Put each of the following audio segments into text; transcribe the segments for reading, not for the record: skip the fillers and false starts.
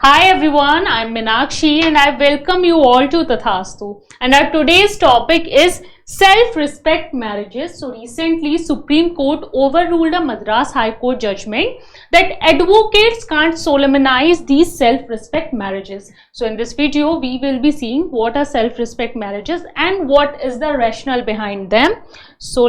Hi everyone, I'm Meenakshi and I welcome you all to Tathastu. And our today's topic is self-respect marriages. So recently Supreme Court overruled a Madras High Court judgment that advocates can't solemnize these self-respect marriages. So in this video we will be seeing what are self-respect marriages and what is the rationale behind them. So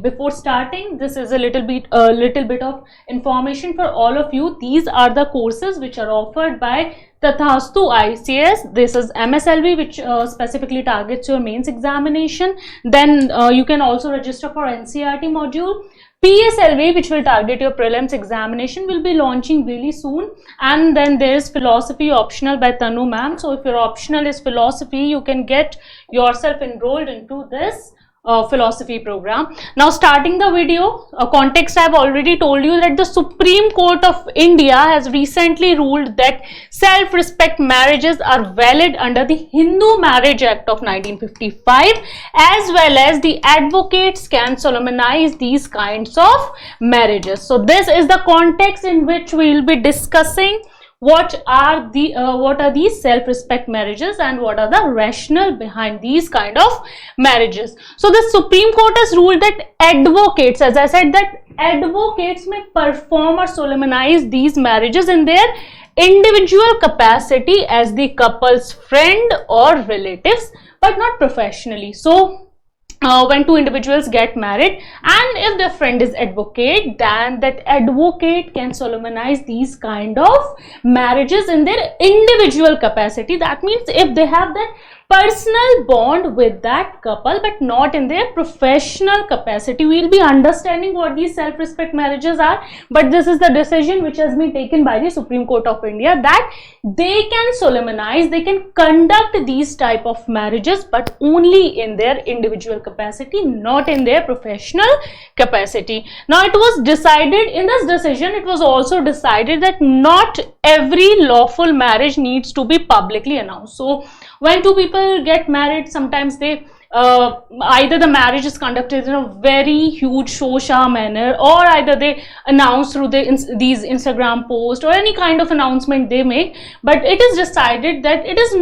before starting, this is a little bit of information for all of you. These are the courses which are offered by Tathastu ICS. This is MSLV, which specifically targets your mains examination. Then you can also register for NCERT module. PSLV, which will target your prelims examination, will be launching really soon. And then there is philosophy optional by Tanu ma'am. So if your optional is philosophy, you can get yourself enrolled into this philosophy program. Now starting the video, context, I have already told you that the Supreme Court of India has recently ruled that self-respect marriages are valid under the Hindu Marriage Act of 1955, as well as the advocates can solemnize these kinds of marriages. So this is the context in which we will be discussing what are these self-respect marriages and what are the rationale behind these kind of marriages. So the Supreme Court has ruled that advocates, as I said, that advocates may perform or solemnize these marriages in their individual capacity as the couple's friend or relatives, but not professionally. So when two individuals get married and if their friend is advocate, then that advocate can solemnize these kind of marriages in their individual capacity. That means if they have that personal bond with that couple but not in their professional capacity. We will be understanding what these self-respect marriages are, but this is the decision which has been taken by the Supreme Court of India, that they can solemnize, they can conduct these type of marriages but only in their individual capacity, not in their professional capacity. Now it was decided in this decision, it was also decided that not every lawful marriage needs to be publicly announced. So when two people get married, sometimes they either the marriage is conducted in a very huge shosha manner, or either they announce through these Instagram posts or any kind of announcement they make. But it is decided that it is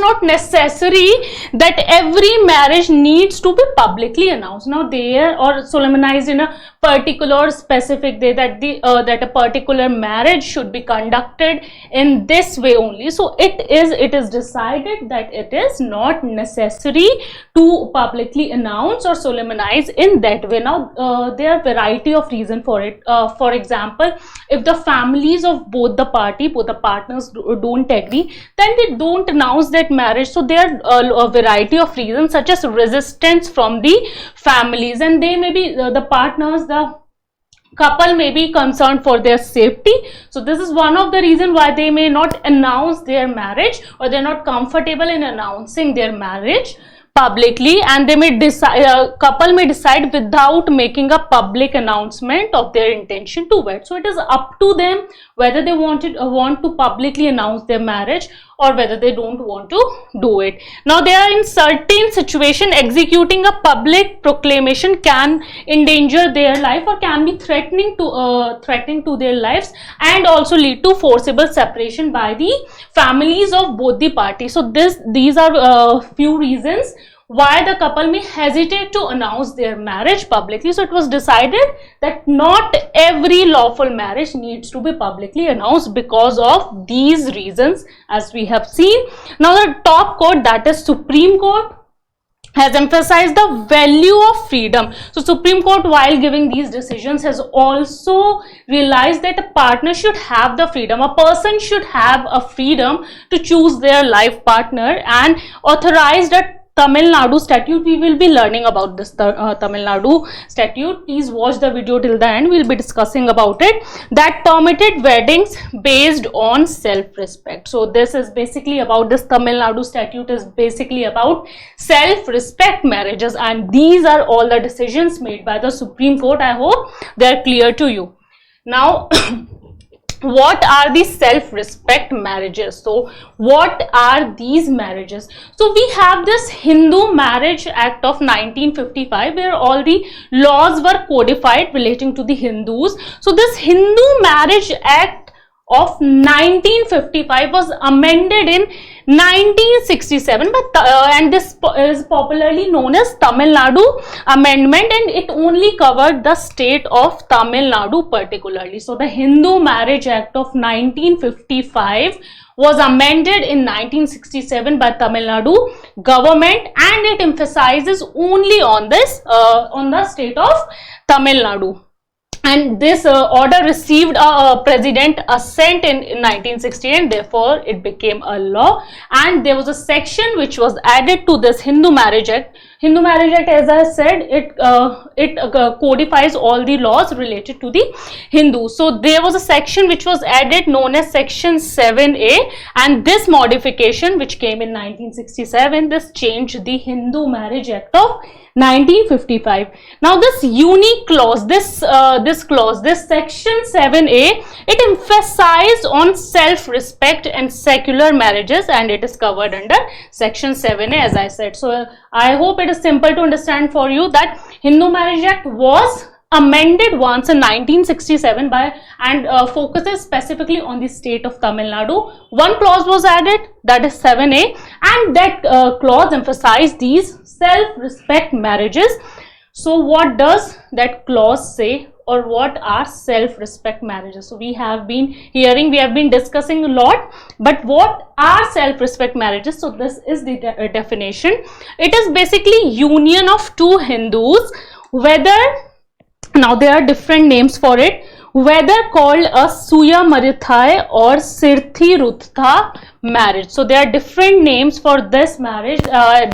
not necessary that every marriage needs to be publicly announced. Now there or solemnized in a particular specific day, that that a particular marriage should be conducted in this way only. So it is decided that it is not necessary to publicly announce or solemnize in that way. Now there are variety of reasons for it. For example, if the families of both the partners don't agree, then they don't announce that marriage. So there are a variety of reasons such as resistance from the families, and they may be the partners, the couple may be concerned for their safety. So this is one of the reasons why they may not announce their marriage, or they're not comfortable in announcing their marriage publicly, and they may decide, couple may decide without making a public announcement of their intention to wed. So it is up to them whether they want to publicly announce their marriage or whether they don't want to do it. Now there are in certain situation, executing a public proclamation can endanger their life or can be threatening to their lives, and also lead to forcible separation by the families of both the parties. So these are few reasons why the couple may hesitate to announce their marriage publicly. So it was decided that not every lawful marriage needs to be publicly announced because of these reasons, as we have seen. Now the top court, that is Supreme Court, has emphasized the value of freedom. So Supreme Court, while giving these decisions, has also realized that a partner should have the freedom, a person should have a freedom to choose their life partner, and authorized a Tamil Nadu statute. We will be learning about this Tamil Nadu statute. Please watch the video till the end. We will be discussing about it. That permitted weddings based on self-respect. So this is basically about this Tamil Nadu statute is basically about self-respect marriages, and these are all the decisions made by the Supreme Court. I hope they are clear to you. Now what are the self-respect marriages? So what are these marriages? So we have this Hindu Marriage Act of 1955 where all the laws were codified relating to the Hindus. So this Hindu Marriage Act of 1955 was amended in 1967, and this is popularly known as Tamil Nadu Amendment, and it only covered the state of Tamil Nadu particularly. So the Hindu Marriage Act of 1955 was amended in 1967 by Tamil Nadu government, and it emphasizes only on this on the state of Tamil Nadu. And this order received a president assent in 1960, and therefore it became a law. And there was a section which was added to this Hindu Marriage Act. Hindu Marriage Act, as I said, it codifies all the laws related to the Hindus. So there was a section which was added known as Section 7A, and this modification, which came in 1967, this changed the Hindu Marriage Act of 1955. Now this unique clause, this section 7A, it emphasized on self-respect and secular marriages, and it is covered under section 7A, as I said. So I hope it is simple to understand for you that Hindu Marriage Act was amended once in 1967 by and focuses specifically on the state of Tamil Nadu. One clause was added, that is 7A, and that clause emphasized these self-respect marriages. So what does that clause say, or what are self-respect marriages? So we have been hearing, we have been discussing a lot, but what are self-respect marriages? So this is the definition. It is basically union of two Hindus, whether, now there are different names for it, whether called a Suya Marithai or Sirthi Rutha marriage. So there are different names for this marriage.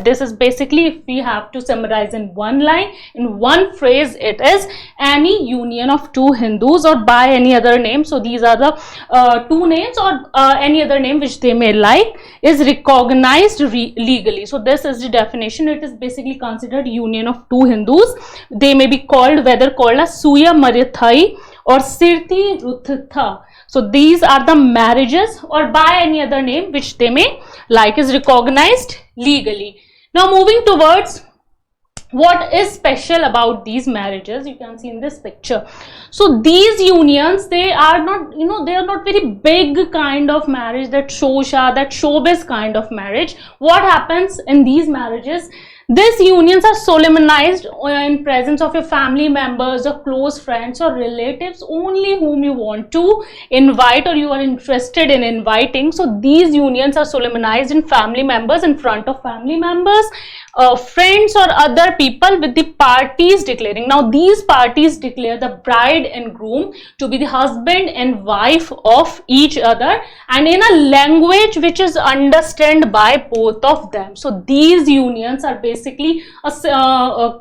This is basically, if we have to summarize in one line, in one phrase, it is any union of two Hindus or by any other name. So these are the two names, or any other name which they may like, is recognized legally. So this is the definition. It is basically considered union of two Hindus. They may be called, whether called a Suya Marithai or Sirthi Rutha. So these are the marriages, or by any other name which they may like, is recognized legally. Now moving towards what is special about these marriages, you can see in this picture. So these unions, they are not, they are not very big kind of marriage, that shosha, that showbiz kind of marriage. What happens in these marriages? These unions are solemnized in presence of your family members or close friends or relatives, only whom you want to invite or you are interested in inviting. So these unions are solemnized in family members, in front of family members, friends or other people, with the parties declaring. Now these parties declare the bride and groom to be the husband and wife of each other, and in a language which is understood by both of them. So these unions are basically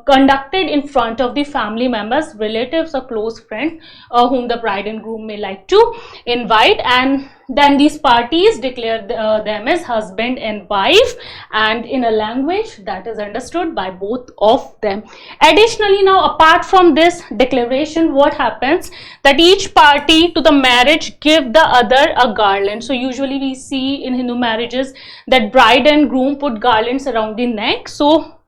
conducted in front of the family members, relatives or close friends whom the bride and groom may like to invite, and then these parties declare them as husband and wife, and in a language that is understood by both of them. Additionally, now apart from this declaration, what happens, that each party to the marriage give the other a garland. So usually we see in Hindu marriages that bride and groom put garlands around the neck. So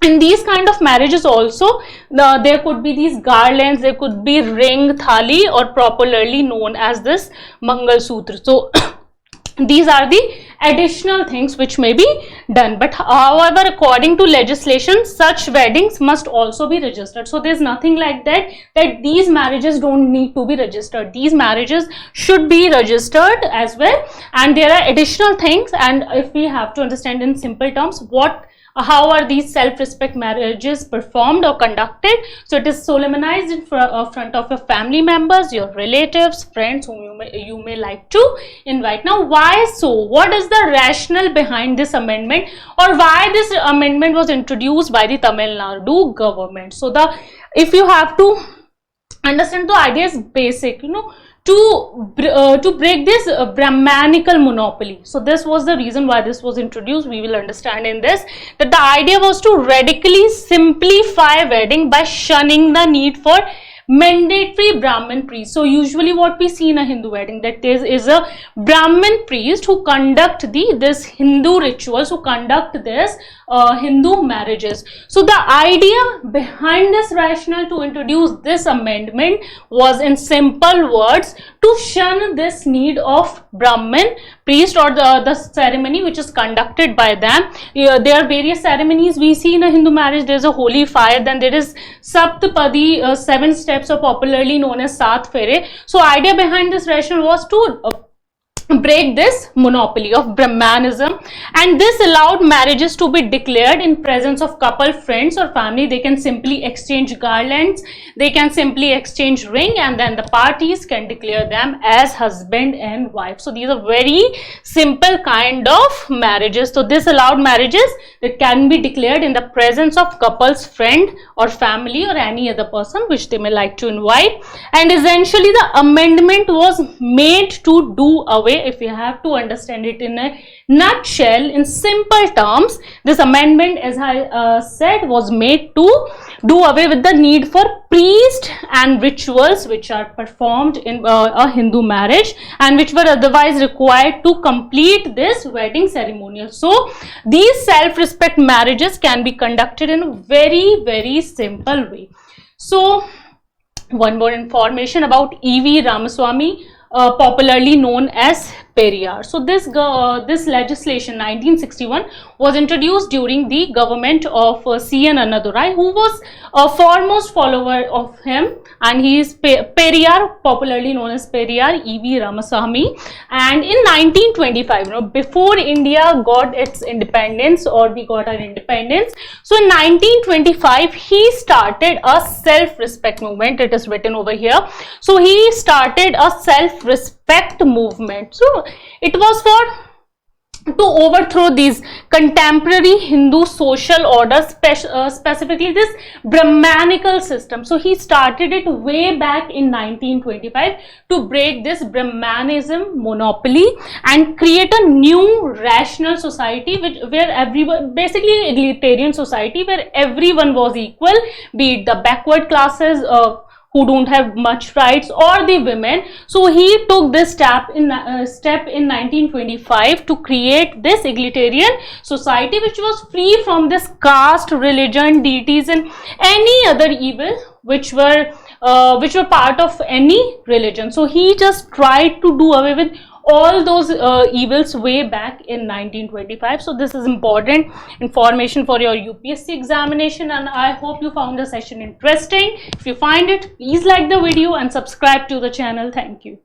in these kind of marriages also, there could be these garlands, there could be ring, thali, or popularly known as this Mangal Sutra. So these are the additional things which may be done. But however, according to legislation, such weddings must also be registered. So there's nothing like that these marriages don't need to be registered. These marriages should be registered as well. And there are additional things, and if we have to understand in simple terms, how are these self-respect marriages performed or conducted? So it is solemnized in front of your family members, your relatives, friends whom you may like to invite. Now why so? What is the rationale behind this amendment, or why this amendment was introduced by the Tamil Nadu government? So if you have to understand, the idea is basic, to break this Brahmanical monopoly. So this was the reason why this was introduced. We will understand in this that the idea was to radically simplify wedding by shunning the need for mandatory Brahmin priest. So usually what we see in a Hindu wedding, that there is a Brahmin priest who conduct this Hindu rituals, who conduct this Hindu marriages. So the idea behind this rationale to introduce this amendment was, in simple words, to shun this need of Brahmin priest or the ceremony which is conducted by them. There are various ceremonies we see in a Hindu marriage. There is a holy fire, then there is Saptapadi, 7 steps, or popularly known as Saat Fere. So idea behind this rationale was to break this monopoly of Brahmanism, and this allowed marriages to be declared in presence of couple, friends or family. They can simply exchange garlands, they can simply exchange ring, and then the parties can declare them as husband and wife. So these are very simple kind of marriages. So this allowed marriages that can be declared in the presence of couple's friend or family or any other person which they may like to invite. And essentially the amendment was made to do away, if you have to understand it in a nutshell, in simple terms, this amendment, as I said, was made to do away with the need for priest and rituals which are performed in a Hindu marriage and which were otherwise required to complete this wedding ceremonial. So these self-respect marriages can be conducted in a very simple way. So one more information about E.V. Ramaswamy, popularly known as Periyar. So this legislation 1961 was introduced during the government of C.N. Annadurai, who was a foremost follower of him, and he is Periyar, popularly known as Periyar E.V. Ramaswamy. And in 1925, before India got its independence, or we got our independence, so in 1925 he started a self-respect movement. It is written over here. So he started a self-respect movement. So it was to overthrow these contemporary Hindu social orders, specifically this Brahmanical system. So he started it way back in 1925 to break this Brahmanism monopoly and create a new rational society where everyone, basically egalitarian society, where everyone was equal, be it the backward classes who don't have much rights, or the women. So he took this step in 1925 to create this egalitarian society which was free from this caste, religion, deities and any other evil which were part of any religion. So he just tried to do away with all those evils way back in 1925. So this is important information for your UPSC examination, and I hope you found the session interesting. If you find it, please like the video and subscribe to the channel. Thank you.